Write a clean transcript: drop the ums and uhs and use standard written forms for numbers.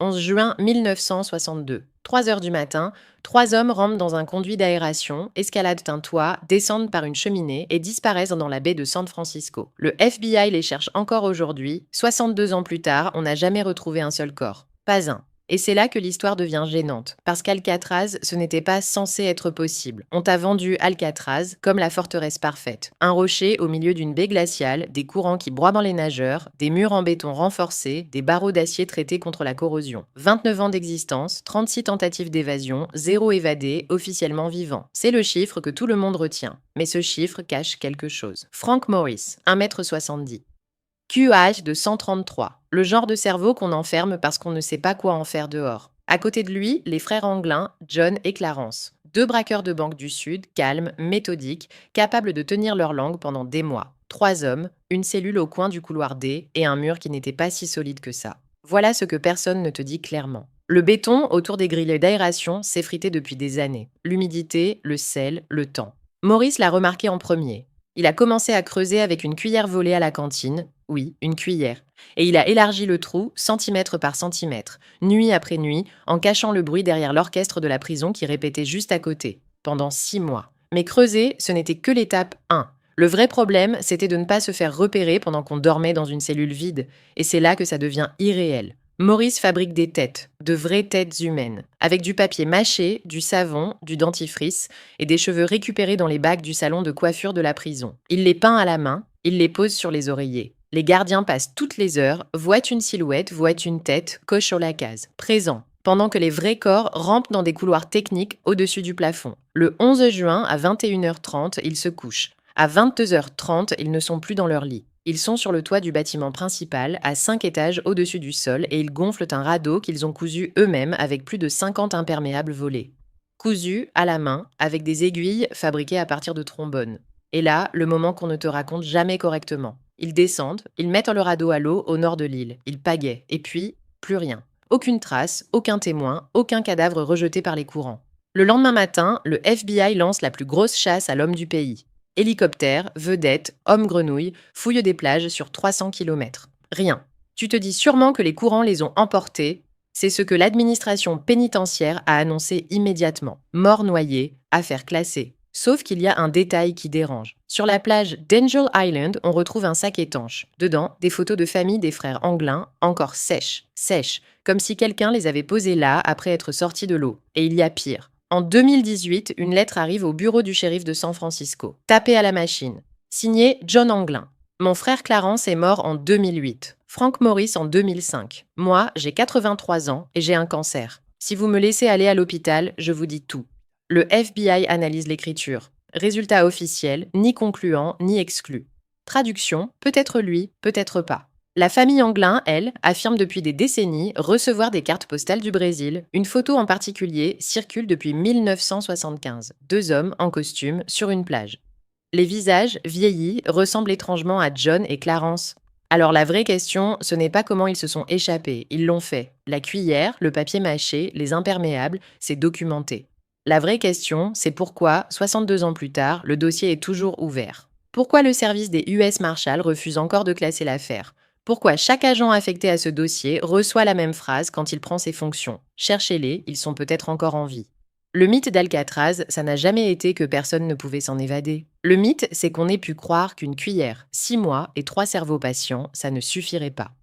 11 juin 1962. 3 heures du matin, 3 hommes rampent dans un conduit d'aération, escaladent un toit, descendent par une cheminée et disparaissent dans la baie de San Francisco. Le FBI les cherche encore aujourd'hui. 62 ans plus tard, on n'a jamais retrouvé un seul corps. Pas un. Et c'est là que l'histoire devient gênante, parce qu'Alcatraz, ce n'était pas censé être possible. On t'a vendu Alcatraz comme la forteresse parfaite. Un rocher au milieu d'une baie glaciale, des courants qui broient dans les nageurs, des murs en béton renforcés, des barreaux d'acier traités contre la corrosion. 29 ans d'existence, 36 tentatives d'évasion, 0 évadé, officiellement vivant. C'est le chiffre que tout le monde retient. Mais ce chiffre cache quelque chose. Frank Morris, 1,70 m. QAH de 133, le genre de cerveau qu'on enferme parce qu'on ne sait pas quoi en faire dehors. À côté de lui, les frères Anglin, John et Clarence. 2 braqueurs de banque du Sud, calmes, méthodiques, capables de tenir leur langue pendant des mois. 3 hommes, une cellule au coin du couloir D et un mur qui n'était pas si solide que ça. Voilà ce que personne ne te dit clairement. Le béton autour des grillets d'aération s'est frité depuis des années. L'humidité, le sel, le temps. Maurice l'a remarqué en premier. Il a commencé à creuser avec une cuillère volée à la cantine. Oui, une cuillère. Et il a élargi le trou, centimètre par centimètre, nuit après nuit, en cachant le bruit derrière l'orchestre de la prison qui répétait juste à côté, pendant 6 mois. Mais creuser, ce n'était que l'étape 1. Le vrai problème, c'était de ne pas se faire repérer pendant qu'on dormait dans une cellule vide. Et c'est là que ça devient irréel. Maurice fabrique des têtes, de vraies têtes humaines, avec du papier mâché, du savon, du dentifrice et des cheveux récupérés dans les bacs du salon de coiffure de la prison. Il les peint à la main, il les pose sur les oreillers. Les gardiens passent toutes les heures, voient une silhouette, voient une tête, cochent sur la case. Présent. Pendant que les vrais corps rampent dans des couloirs techniques au-dessus du plafond. Le 11 juin, à 21h30, ils se couchent. À 22h30, ils ne sont plus dans leur lit. Ils sont sur le toit du bâtiment principal, à 5 étages au-dessus du sol, et ils gonflent un radeau qu'ils ont cousu eux-mêmes avec plus de 50 imperméables volés. Cousus, à la main, avec des aiguilles fabriquées à partir de trombones. Et là, le moment qu'on ne te raconte jamais correctement. Ils descendent, ils mettent le radeau à l'eau au nord de l'île, ils pagaient, et puis, plus rien. Aucune trace, aucun témoin, aucun cadavre rejeté par les courants. Le lendemain matin, le FBI lance la plus grosse chasse à l'homme du pays. Hélicoptères, vedettes, hommes grenouilles fouillent des plages sur 300 km. Rien. Tu te dis sûrement que les courants les ont emportés. C'est ce que l'administration pénitentiaire a annoncé immédiatement. Mort noyé, affaire classée. Sauf qu'il y a un détail qui dérange. Sur la plage d'Angel Island, on retrouve un sac étanche. Dedans, des photos de famille des frères Anglin, encore sèches, comme si quelqu'un les avait posées là après être sortis de l'eau. Et il y a pire. En 2018, une lettre arrive au bureau du shérif de San Francisco. Tapée à la machine. Signé John Anglin. Mon frère Clarence est mort en 2008. Frank Morris en 2005. Moi, j'ai 83 ans et j'ai un cancer. Si vous me laissez aller à l'hôpital, je vous dis tout. Le FBI analyse l'écriture. Résultat officiel, ni concluant, ni exclu. Traduction, peut-être lui, peut-être pas. La famille Anglin, elle, affirme depuis des décennies recevoir des cartes postales du Brésil. Une photo en particulier circule depuis 1975. 2 hommes en costume sur une plage. Les visages, vieillis, ressemblent étrangement à John et Clarence. Alors la vraie question, ce n'est pas comment ils se sont échappés, ils l'ont fait. La cuillère, le papier mâché, les imperméables, c'est documenté. La vraie question, c'est pourquoi, 62 ans plus tard, le dossier est toujours ouvert. Pourquoi le service des US Marshals refuse encore de classer l'affaire? Pourquoi chaque agent affecté à ce dossier reçoit la même phrase quand il prend ses fonctions? Cherchez-les, ils sont peut-être encore en vie. Le mythe d'Alcatraz, ça n'a jamais été que personne ne pouvait s'en évader. Le mythe, c'est qu'on ait pu croire qu'une cuillère, 6 mois et 3 cerveaux patients, ça ne suffirait pas.